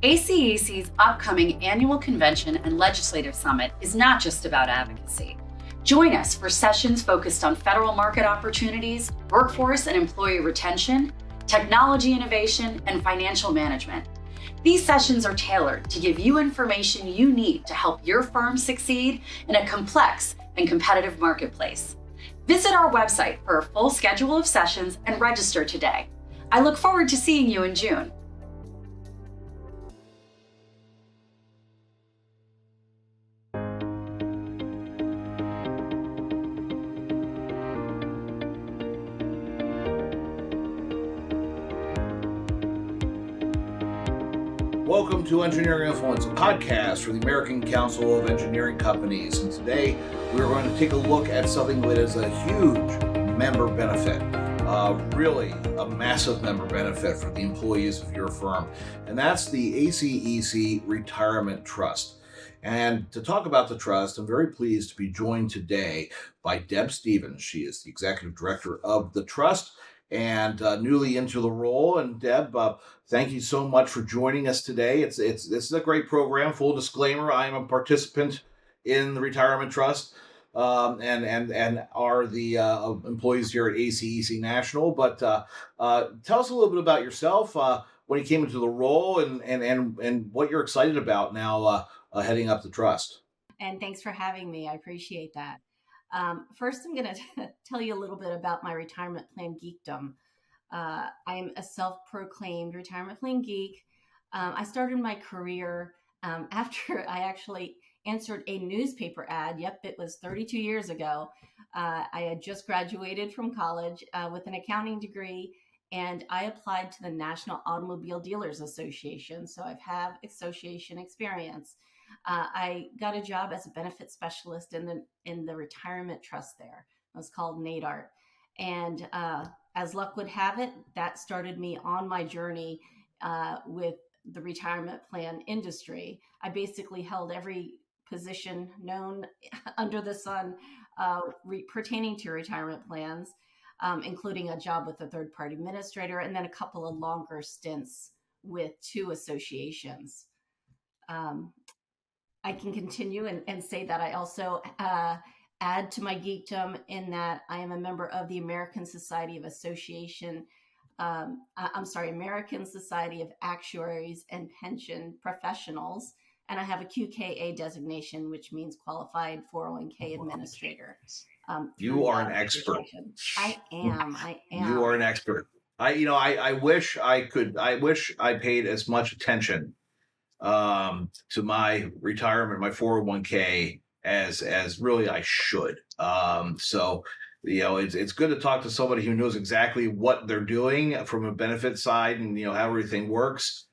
ACEC's upcoming annual convention and legislative summit is not just about advocacy. Join us for sessions focused on federal market opportunities, workforce and employee retention, technology innovation, and financial management. These sessions are tailored to give you information you need to help your firm succeed in a complex and competitive marketplace. Visit our website for a full schedule of sessions and register today. I look forward to seeing you in June. Welcome to Engineering Influence, a podcast for the American Council of Engineering Companies. And today we're going to take a look at something that is a huge member benefit, really a massive member benefit for the employees of your firm. And that's the ACEC Retirement Trust. And to talk about the trust, I'm very pleased to be joined today by Deb Stevens. She is the Executive Director of the Trust and newly into the role. And Deb, thank you so much for joining us today. This is a great program. Full disclaimer: I am a participant in the Retirement Trust, and are the employees here at ACEC National. But tell us a little bit about yourself, when you came into the role, and what you're excited about now, heading up the trust. And thanks for having me. I appreciate that. First, I'm going to tell you a little bit about my retirement plan geekdom. I'm a self-proclaimed retirement plan geek. I started my career after I actually answered a newspaper ad. Yep, it was 32 years ago. I had just graduated from college with an accounting degree, and I applied to the National Automobile Dealers Association. So I've had association experience. I got a job as a benefit specialist in the retirement trust there. It was called NADART. And as luck would have it, that started me on my journey with the retirement plan industry. I basically held every position known under the sun pertaining to retirement plans, including a job with a third-party administrator, and then a couple of longer stints with two associations. I can continue and say that I also add to my geekdom in that I am a member of the American Society of American Society of Actuaries and Pension Professionals, and I have a QKA designation, which means Qualified 401k Administrator. You are an expert. I am. You are an expert. I wish I paid as much attention to my retirement, my 401k, as really I should. So it's good to talk to somebody who knows exactly what they're doing from a benefit side and how everything works,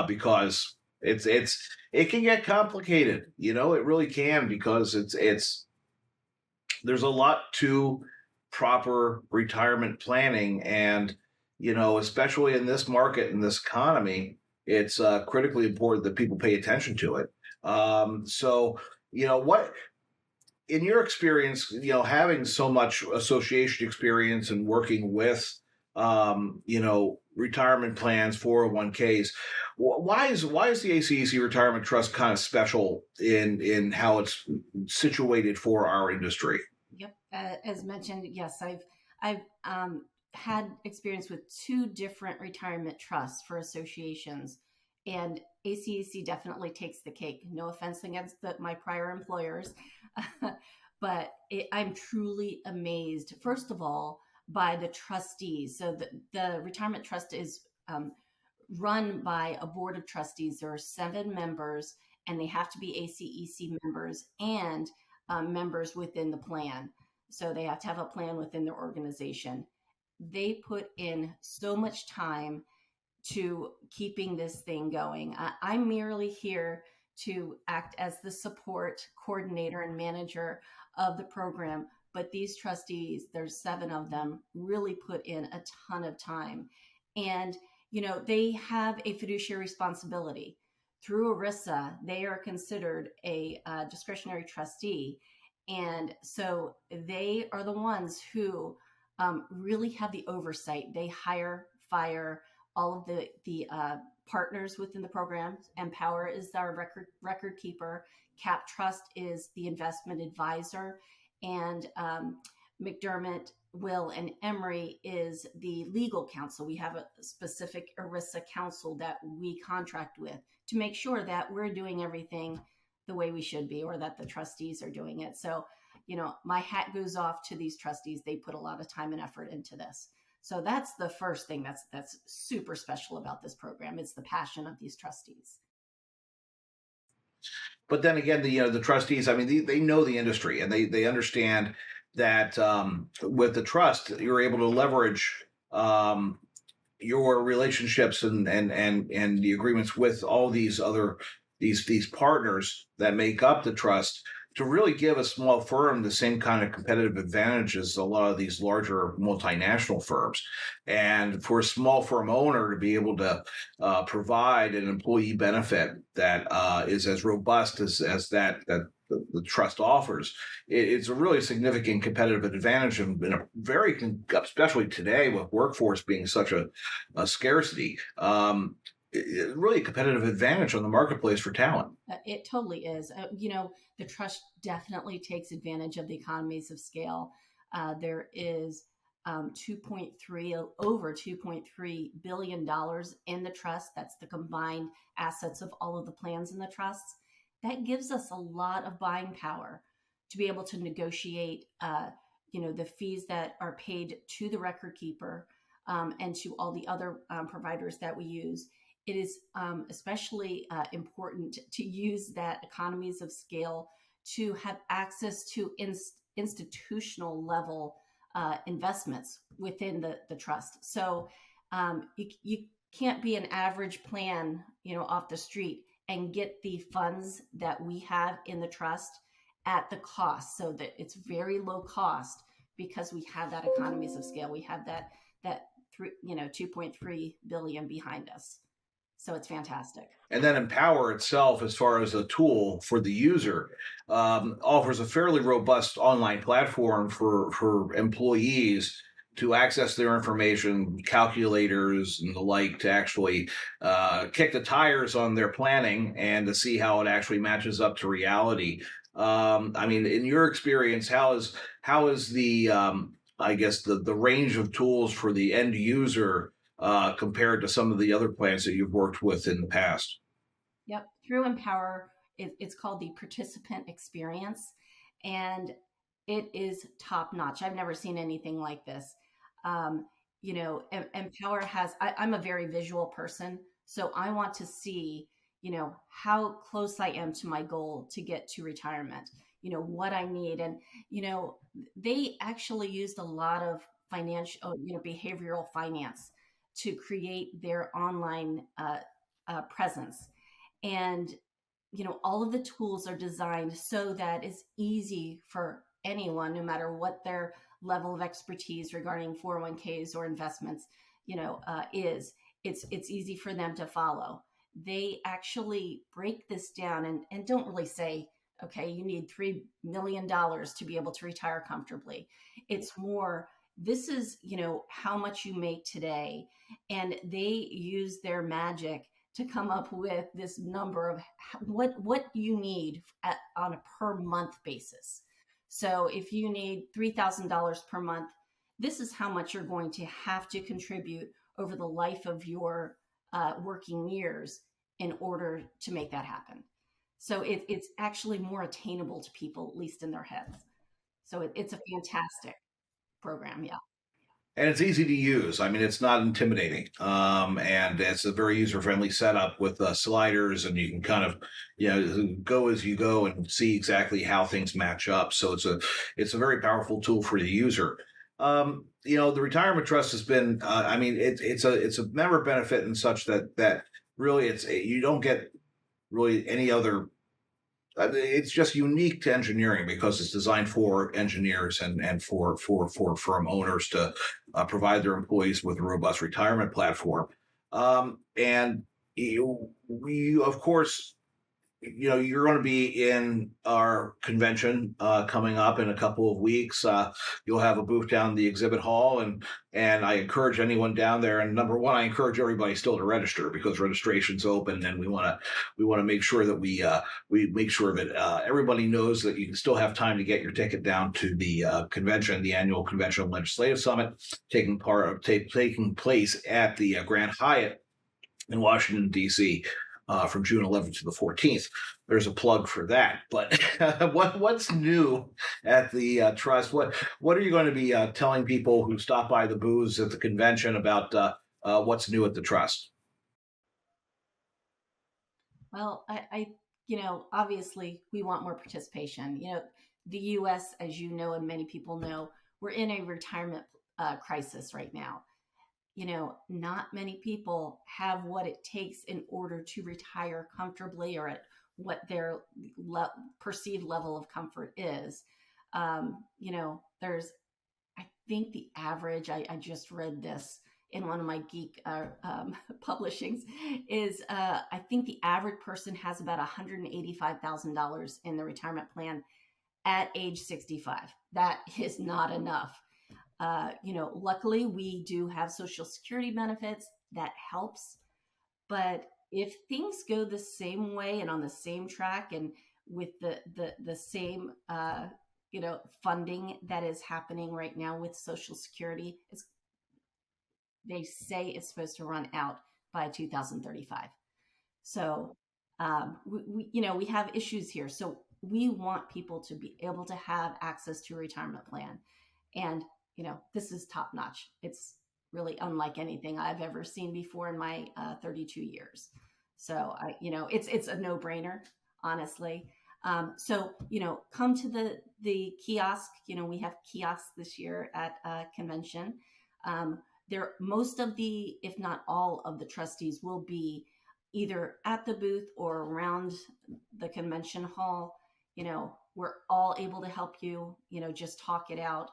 because it can get complicated. It really can, because there's a lot to proper retirement planning, and especially in this market, in this economy, it's critically important that people pay attention to it. So, what, in your experience, having so much association experience and working with, retirement plans, 401ks, why is the ACEC Retirement Trust kind of special in how it's situated for our industry? Yep. As mentioned, yes, I've had experience with two different retirement trusts for associations, and ACEC definitely takes the cake. No offense against my prior employers, but I'm truly amazed, first of all, by the trustees. So the retirement trust is run by a board of trustees. There are 7 members, and they have to be ACEC members and members within the plan. So they have to have a plan within their organization. They put in so much time to keeping this thing going. I'm merely here to act as the support coordinator and manager of the program, but these trustees, there's 7 of them, really put in a ton of time. And, they have a fiduciary responsibility. Through ERISA, they are considered a discretionary trustee. And so they are the ones who really have the oversight. They hire, fire all of the partners within the program. Empower is our record keeper. Cap Trust is the investment advisor, and McDermott, Will, and Emery is the legal counsel. We have a specific ERISA counsel that we contract with to make sure that we're doing everything the way we should be, or that the trustees are doing it. So, my hat goes off to these trustees. They put a lot of time and effort into this. So that's the first thing that's super special about this program. It's the passion of these trustees. But then again, the trustees, I mean, they know the industry, and they understand that with the trust, you're able to leverage your relationships and the agreements with all these other these partners that make up the trust to really give a small firm the same kind of competitive advantage as a lot of these larger multinational firms. And for a small firm owner to be able to provide an employee benefit that is as robust as that the trust offers, it's a really significant competitive advantage, and a very, especially today with workforce being such a scarcity, really a competitive advantage on the marketplace for talent. It totally is. The trust definitely takes advantage of the economies of scale. There is over $2.3 billion in the trust. That's the combined assets of all of the plans in the trusts. That gives us a lot of buying power to be able to negotiate, the fees that are paid to the record keeper and to all the other providers that we use. It is especially important to use that economies of scale to have access to institutional level investments within the trust. So you can't be an average plan, off the street and get the funds that we have in the trust at the cost, so that it's very low cost, because we have that economies of scale. We have that 2.3 billion behind us. So it's fantastic. And then Empower itself, as far as a tool for the user, offers a fairly robust online platform for employees to access their information, calculators and the like, to actually kick the tires on their planning and to see how it actually matches up to reality. In your experience, how is the I guess the range of tools for the end user compared to some of the other plans that you've worked with in the past? Yep. Through Empower, it's called the participant experience, and it is top notch. I've never seen anything like this. Empower has, I'm a very visual person, so I want to see, how close I am to my goal to get to retirement, what I need. And, they actually used a lot of financial, behavioral finance to create their online presence. And, all of the tools are designed so that it's easy for anyone, no matter what their level of expertise regarding 401ks or investments, is. It's easy for them to follow. They actually break this down and don't really say, okay, you need $3 million to be able to retire comfortably. It's more, this is, how much you make today. And they use their magic to come up with this number of what you need on a per month basis. So if you need $3,000 per month, this is how much you're going to have to contribute over the life of your working years in order to make that happen. So it's actually more attainable to people, at least in their heads. So it's a fantastic program. Yeah. And it's easy to use. I mean, it's not intimidating. And it's a very user-friendly setup with sliders, and you can kind of, go as you go and see exactly how things match up. So it's a very powerful tool for the user. The retirement trust has been, it's a member benefit and such that really you don't get really any other. It's just unique to engineering because it's designed for engineers and for firm owners to provide their employees with a robust retirement platform. And we, of course, you're going to be in our convention coming up in a couple of weeks. You'll have a booth down in the exhibit hall, and I encourage anyone down there. And number one, I encourage everybody still to register, because registration's open, and we want to make sure that we make sure that everybody knows that you can still have time to get your ticket down to the convention, the annual Convention and Legislative Summit, taking place at the Grand Hyatt in Washington, D.C. From June 11th to the 14th. There's a plug for that. But what's new at the trust? What are you going to be telling people who stop by the booths at the convention about what's new at the trust? Well, obviously we want more participation. The U.S., as you know, and many people know, we're in a retirement crisis right now. Not many people have what it takes in order to retire comfortably, or at what their perceived level of comfort is. There's, I think the average, I just read this in one of my geek publishings, is I think the average person has about $185,000 in the retirement plan at age 65. That is not enough. Luckily we do have Social Security benefits that helps, but if things go the same way and on the same track, and with the same funding that is happening right now with Social Security, they say it's supposed to run out by 2035. So we have issues here. So we want people to be able to have access to a retirement plan, and this is top notch. It's really unlike anything I've ever seen before in my 32 years. So it's a no brainer, honestly. So come to the kiosk. We have kiosks this year at convention. Most of the, if not all of the trustees will be either at the booth or around the convention hall. We're all able to help you, just talk it out.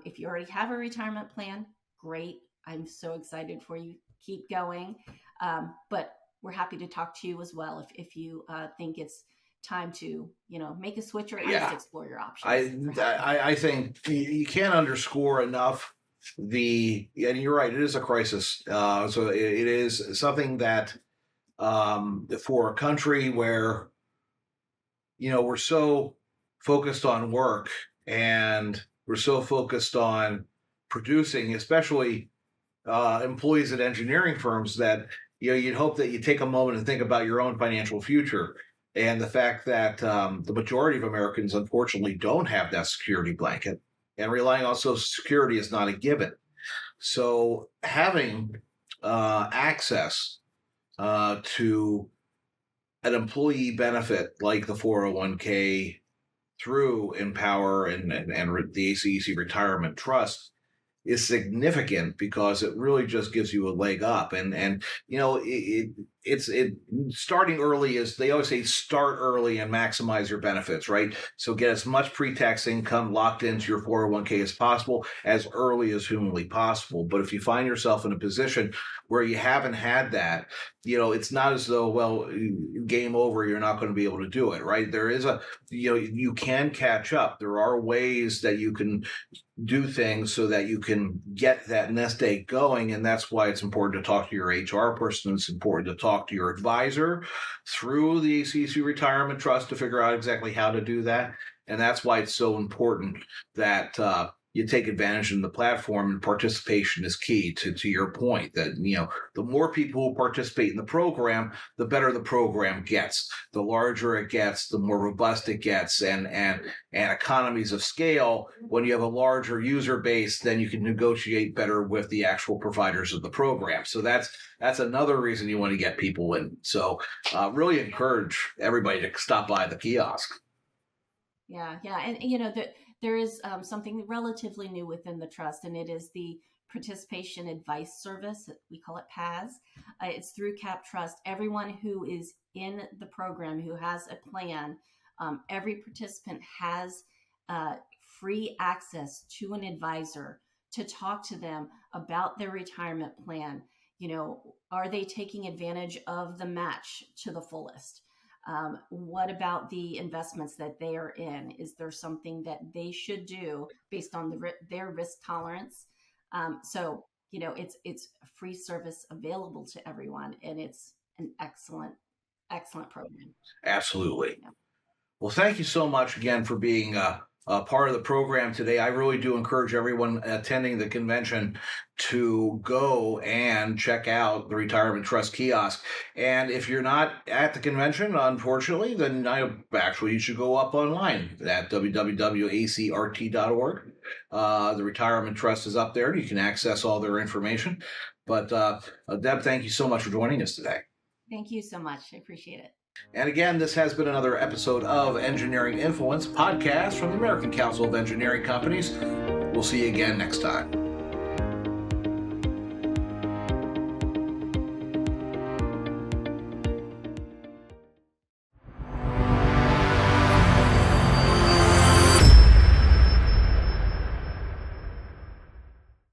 If you already have a retirement plan, great. I'm so excited for you. Keep going. But we're happy to talk to you as well if you think it's time to, make a switch, or at least explore your options. I think you can't underscore enough and you're right, it is a crisis. So it is something that for a country where, we're so focused on work, and we're so focused on producing, especially employees at engineering firms, that you'd hope that you take a moment and think about your own financial future. And the fact that the majority of Americans, unfortunately, don't have that security blanket, and relying on Social Security is not a given. So having access to an employee benefit like the 401k through Empower and the ACEC Retirement Trust is significant, because it really just gives you a leg up. And it's starting early, is they always say, start early and maximize your benefits, right? So get as much pre-tax income locked into your 401k as possible, as early as humanly possible. But if you find yourself in a position where you haven't had that, it's not as though, well, game over, you're not going to be able to do it, right? There is you can catch up. There are ways that you can do things so that you can get that nest egg going. And that's why it's important to talk to your HR person. It's important to talk to your advisor through the ACEC Retirement Trust to figure out exactly how to do that. And that's why it's so important that you take advantage of the platform, and participation is key to your point that, the more people who participate in the program, the better the program gets. The larger it gets, the more robust it gets, and economies of scale. When you have a larger user base, then you can negotiate better with the actual providers of the program. So that's another reason you want to get people in. So really encourage everybody to stop by the kiosk. Yeah. And there is something relatively new within the trust, and it is the Participation Advice Service. We call it PAS. It's through Cap Trust. Everyone who is in the program, who has a plan, every participant has free access to an advisor to talk to them about their retirement plan. Are they taking advantage of the match to the fullest? What about the investments that they are in? Is there something that they should do based on their risk tolerance? So, it's a free service available to everyone, and it's an excellent program. Absolutely. Yeah. Well, thank you so much again for being a part of the program today. I really do encourage everyone attending the convention to go and check out the Retirement Trust Kiosk. And if you're not at the convention, unfortunately, then you should go up online at www.acrt.org. The Retirement Trust is up there. You can access all their information. But Deb, thank you so much for joining us today. Thank you so much. I appreciate it. And again, this has been another episode of Engineering Influence podcast from the American Council of Engineering Companies. We'll see you again next time.